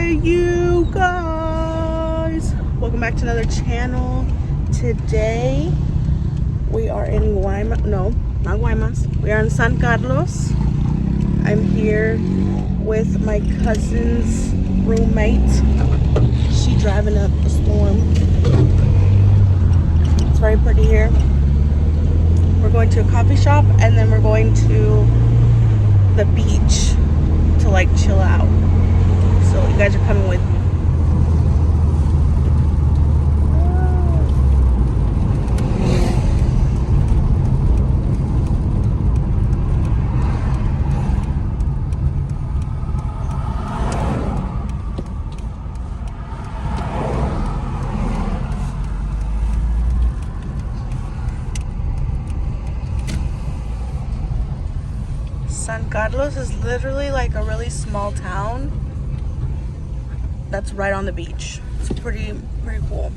Hey you guys, welcome back to another channel. Today we are in Guaymas, no, not Guaymas. We are in San Carlos. I'm here with my cousin's roommate. She driving up a storm. It's very pretty here. We're going to a coffee shop and then we're going to the beach to like chill out. So you guys are coming with me. San Carlos is literally like a really small town that's right on the beach. It's pretty cool.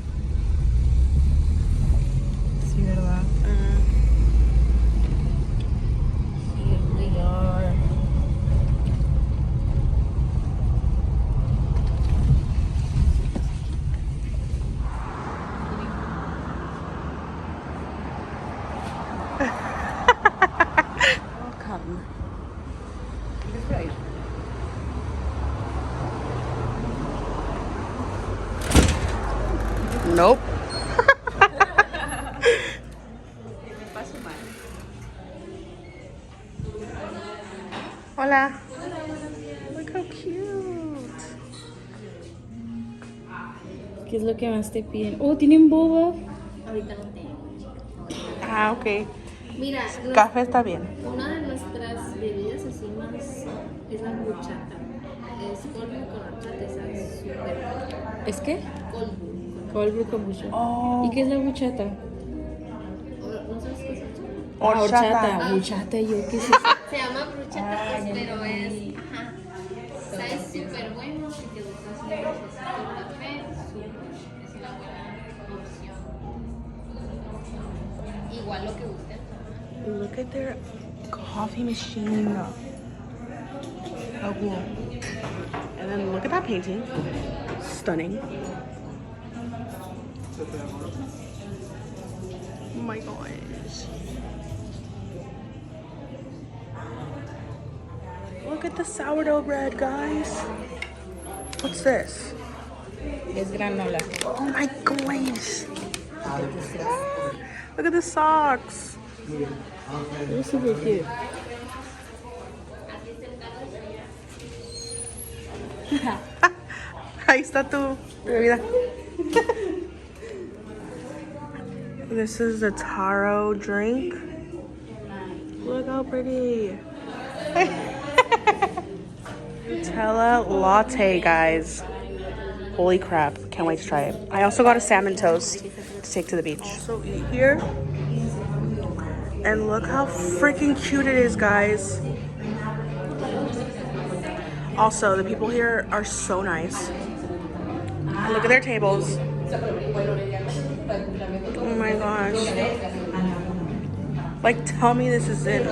Sí, ¿verdad? Here we are. Welcome. Nope. Hola. Look how cute. ¿Qué es lo que más te piden? Oh, ¿tienen boba? Ahorita no tengo. Ah, ok. Mira, Café está bien. una de nuestras bebidas así más es la buchata. Es polvo con horchata, esa súper buena. ¿Es qué? Polvo. Cold brew kombucha. Oh, ¿Y qué es la buchata? ¿No sabes qué es horchata? horchata. Buchata, yo qué sé. Se llama bruchata, pues, pero es... Ajá. Está súper bueno. Si te gusta así un cafecito de café, súper. Es una buena opción. Igual lo que gusten. Look at their coffee machine. How cool. And then look at that painting. Stunning. Oh my gosh. Look at the sourdough bread, guys. What's this? Es granola. Oh my gosh. Look at the socks. Es súper cute. Ahí está tu bebida. This is the taro drink. Look how pretty. Nutella latte, guys. Holy crap. Can't wait to try it. I also got a salmon toast to take to the beach. Also eat here. And look how freaking cute it is, guys. Also, the people here are so nice. Look at their tables. Oh my gosh. Like, tell me this is it.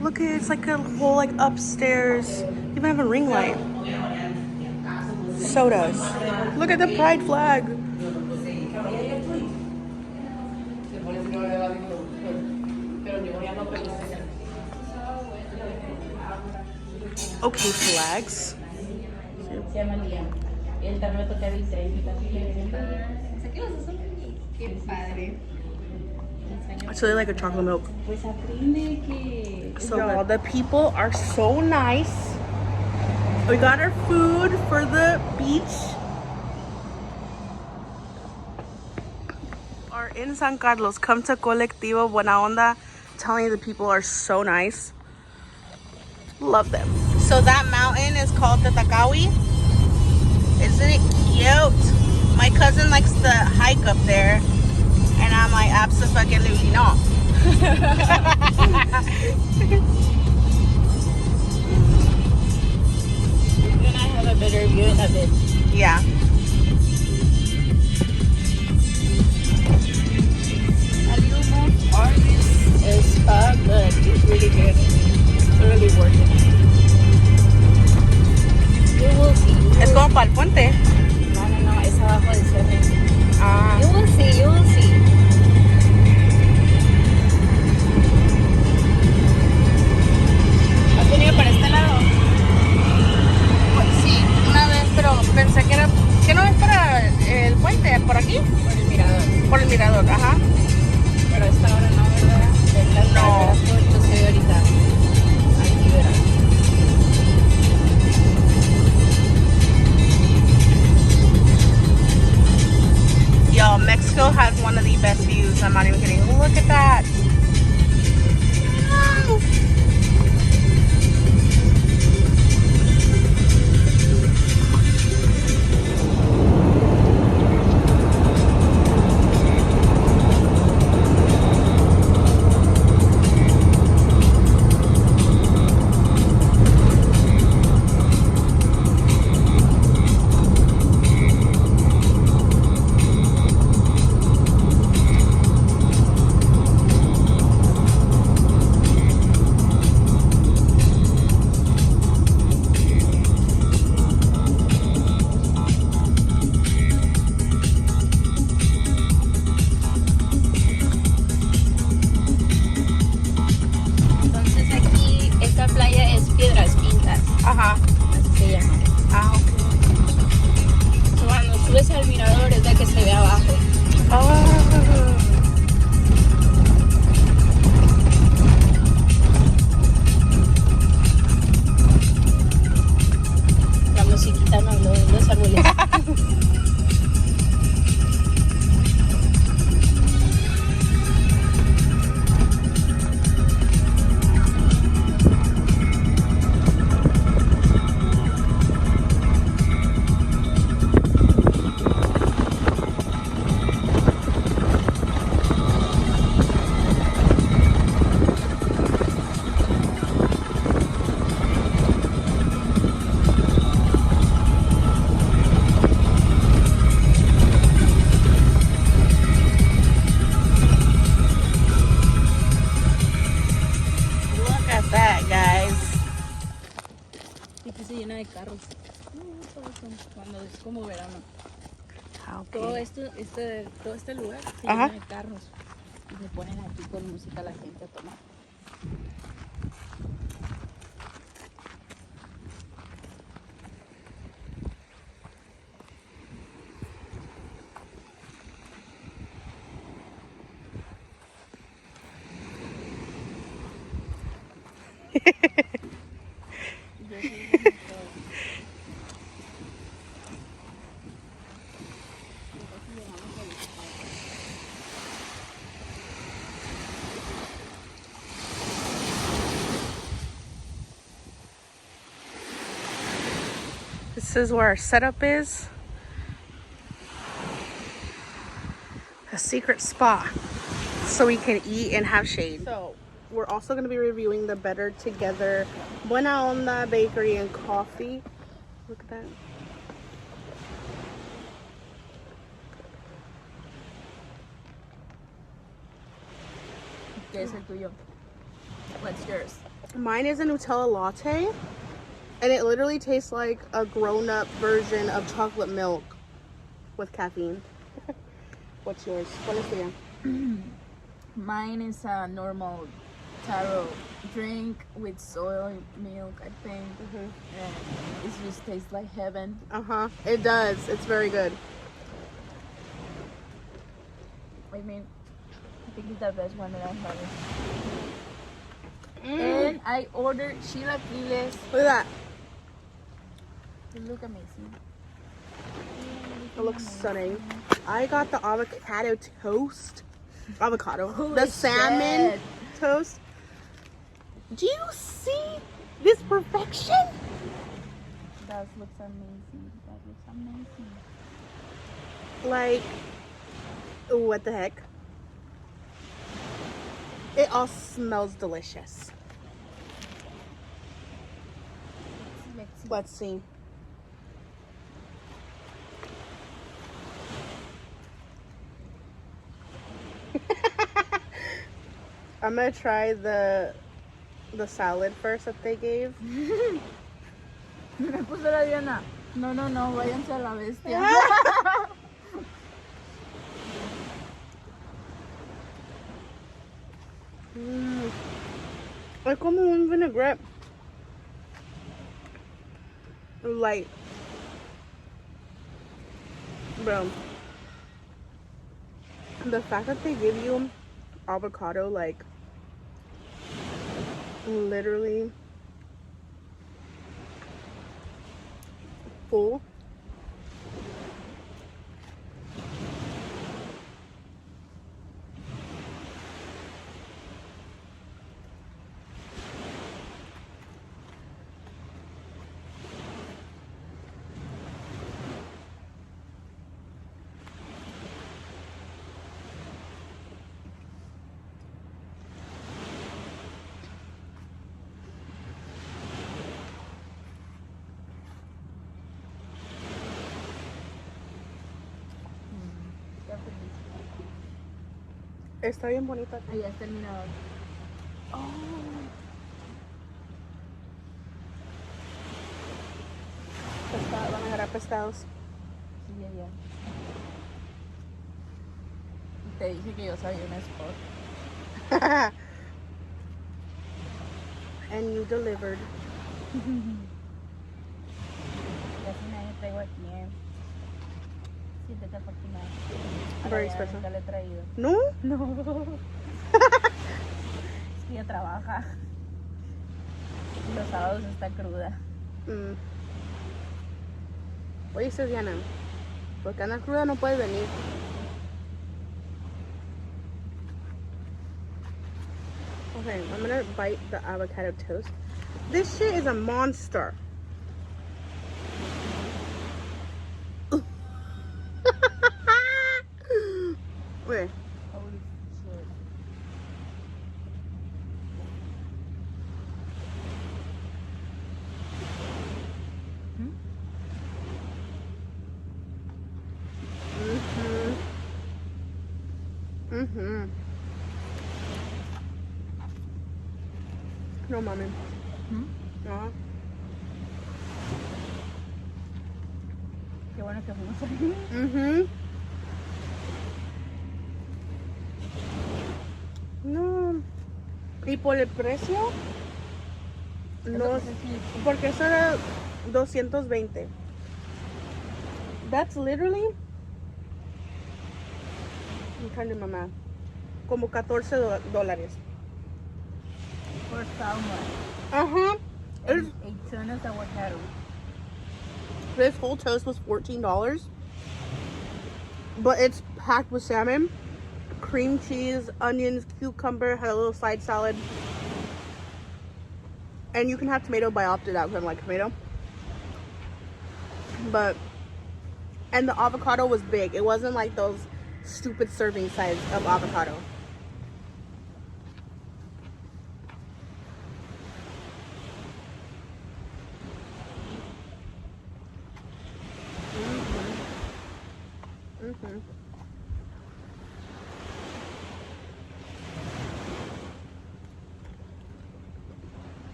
Look, it's like a whole like upstairs. You even have a ring light. Sodas. Look at the pride flag. Okay, flags. Se llama Liam. Él también va a tocar el tren. Qué padre. It's really like a chocolate milk. Pues aprende que... So y'all, the people are so nice. We got our food for the beach. Are in San Carlos. Come to Colectivo Buena Onda. Telling you, the people are so nice. Love them. So that mountain is called the Takawi. Isn't it cute? My cousin likes to hike up there, and I'm like, absolutely not. You're gonna have a better view of it. Yeah. A little more artist is good. It's really good. It's really worth it. You will see. No, para el puente. No, es abajo del cerro. Ah. You will see, you will see. ¿Has venido para este lado? Pues sí, una vez, pero pensé que era... ¿Que no es para el puente? ¿Por aquí? Por el mirador. Por el mirador, ajá. Pero a esta hora no, ¿verdad? No. Verás todo se ve ahorita. Aquí verás. Yo, Mexico has one of the best views. I'm not even kidding. Look at that. Wow. Entonces aquí, esta playa es Piedras Pintas. Ajá. Así se llama. Ah, So, cuando subes al mirador es la que se ve abajo. La musiquita no, los árboles. Look at that, guys. Y que se llena de carros. Cuando es como verano. Todo todo este lugar se Ajá. llena de carros. Y se ponen aquí con música la gente a tomar. This is where our setup is. A secret spot so we can eat and have shade. So we're also going to be reviewing the Better Together Buena Onda Bakery and Coffee. Look at that. ¿Qué es el tuyo? What's yours? Mine is a Nutella latte, and it literally tastes like a grown-up version of chocolate milk with caffeine. What's yours? ¿Cuál es tuya? Mine is a normal taro drink with soy milk, I think. And it just tastes like heaven. Uh-huh. It does. It's very good. I mean, I think it's the best one that I'm having. And I ordered chilaquiles. Look at that. They look amazing. It looks stunning. I got the avocado toast. Avocado. Holy The salmon shit. toast. Do you see this perfection? That looks amazing. That looks amazing. Like, what the heck? It all smells delicious. Let's see. Let's see. I'm gonna try the salad first that they gave. Me puse la Diana. No, váyanse a la bestia. Es como un vinaigrette. Light. Bro. The fact that they give you avocado, like, literally full. Está bien bonita. Ahí está el mirador. Oh. Van a agarrar pescados. Sí, ya. Te dije que yo sabía un spot. And you delivered. Casi nadie traigo aquí, Siéntete afortunada. Very special. Nunca le he traído. No? No. Es que ella trabaja. Los sábados está cruda. Oye, Diana, porque anda cruda no puede venir. Okay, I'm gonna bite the avocado toast. This shit is a monster. Wait. Holy shit. No, mami. No. Qué bueno que fuimos ahí. No. Y por el precio, no. Porque eso era 220. That's literally, I'm trying to do my math, como $14. For salmon. And A tuna's avocado. this whole toast was $14. But it's packed with salmon, cream cheese, onions, cucumber, had a little side salad. And you can have tomato, but I opted out because I don't like tomato. But, and the avocado was big. It wasn't like those stupid serving size of avocado.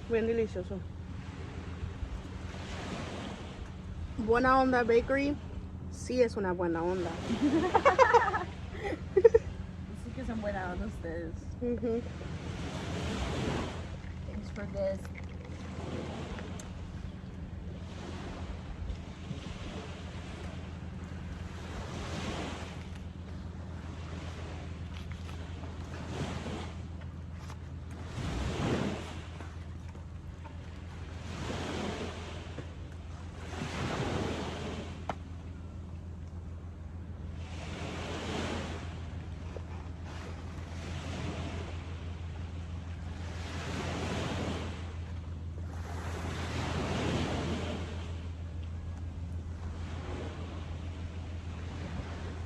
Bien delicioso. Buena Onda Bakery sí es una buena onda. Sí que son buena onda ustedes. Thanks for this.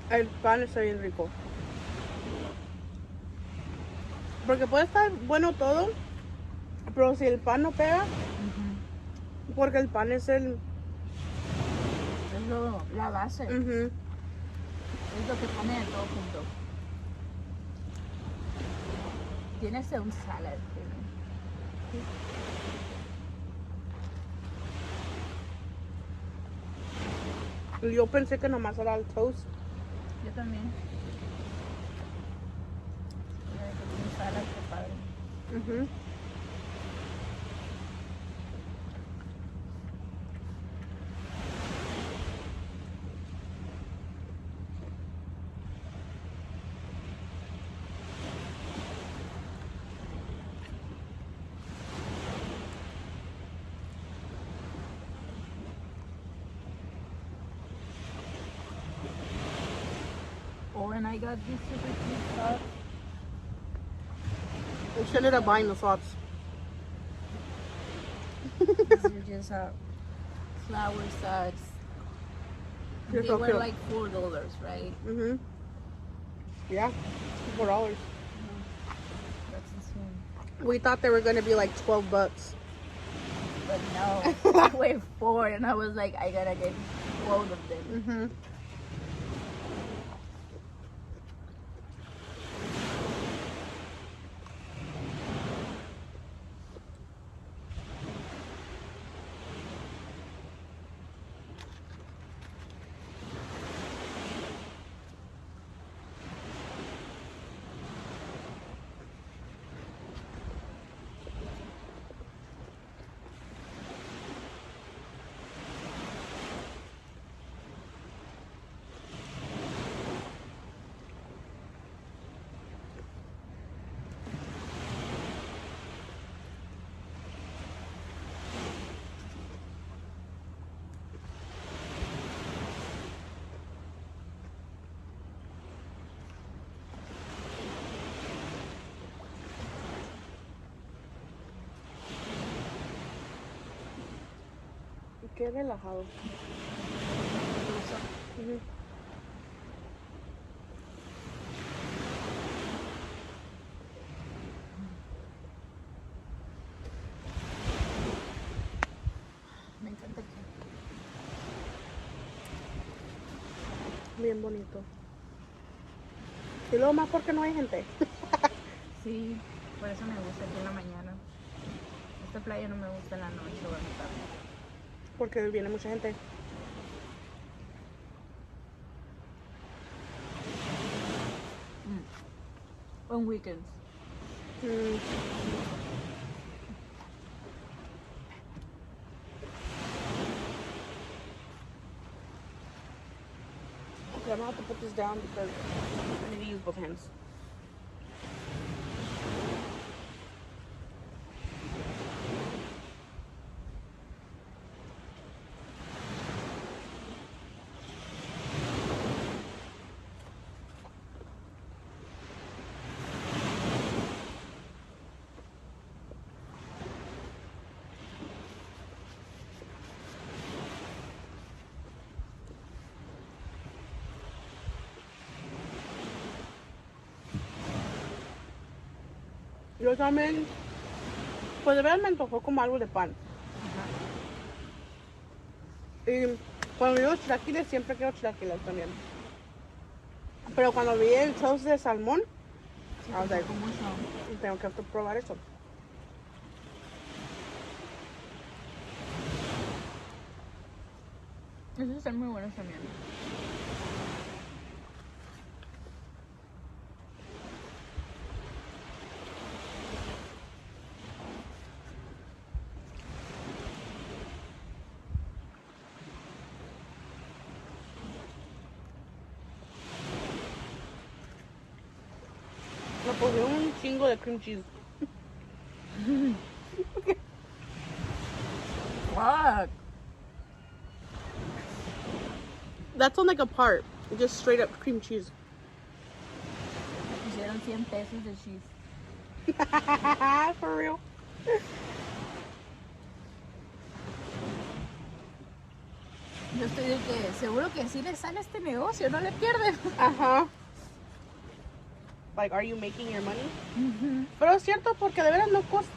El pan está bien rico. Porque puede estar bueno todo, pero si el pan no pega, porque el pan es el... Es la base. Es lo que pone de todo junto. Tiene que ser un salad. Yo pensé que nomás era el toast. Yo también. Mira, que tiene salad, qué padre. Ujú. Oh, and I got this super cute sauce. We should ended up buying the sauce. These are just flour sauce. You're They so were cute. like $4, right? Mhm. Yeah, $4. That's insane. We thought they were gonna be like $12. But no, they were 4, and I was like, I gotta get both of them. Mhm. Qué relajado. Ujú. Me encanta que Bien bonito. Y luego más porque no hay gente. sí, por eso me gusta aquí en la mañana. Esta playa no me gusta en la noche o en la tarde. Porque viene mucha gente. On weekends. Mm. Okay, I'm gonna have to put this down because I need to use both hands. Yo también, pues de verdad me antojó como algo de pan. Y cuando digo chilaquiles, siempre quiero chilaquiles también. Pero cuando vi el toast de salmón, I was like, ¿Cómo son? tengo que probar eso. Esos están muy buenos también. Me puse un chingo de cream cheese. Fuck. That's on like a part. Just straight up cream cheese. Pusieron 100 pesos de cheese. For real. Yo estoy de que seguro que sí le sale este negocio, no le pierden. Ajá. Like, are you making your money? Pero es cierto, porque de veras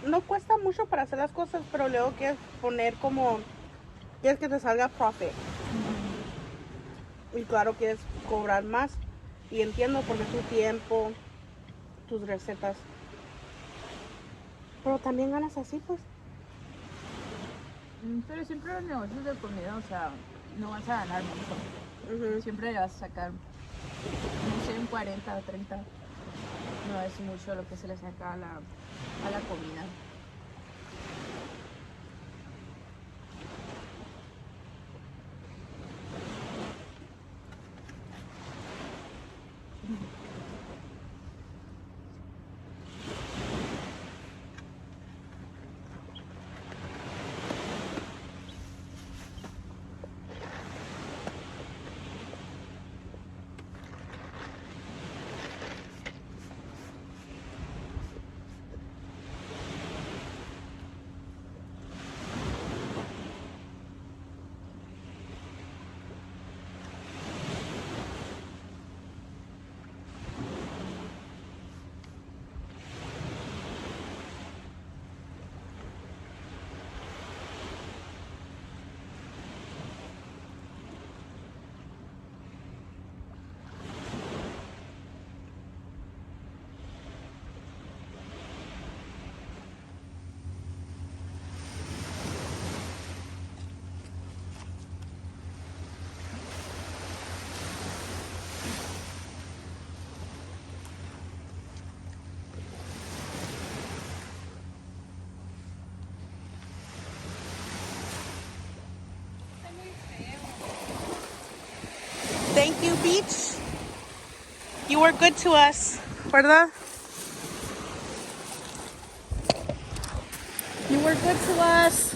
no cuesta mucho para hacer las cosas, pero luego quieres poner como, quieres que te salga profit. Y claro, quieres cobrar más. Y entiendo porque tu tiempo, tus recetas. Pero también ganas así, pues. Pero siempre los negocios de comida, o sea, no vas a ganar mucho. Ujú. Siempre le vas a sacar, no sé, un 40 o 30. No es mucho lo que se le saca a la comida. Thank you, beach. You were good to us, ¿verdad? You were good to us.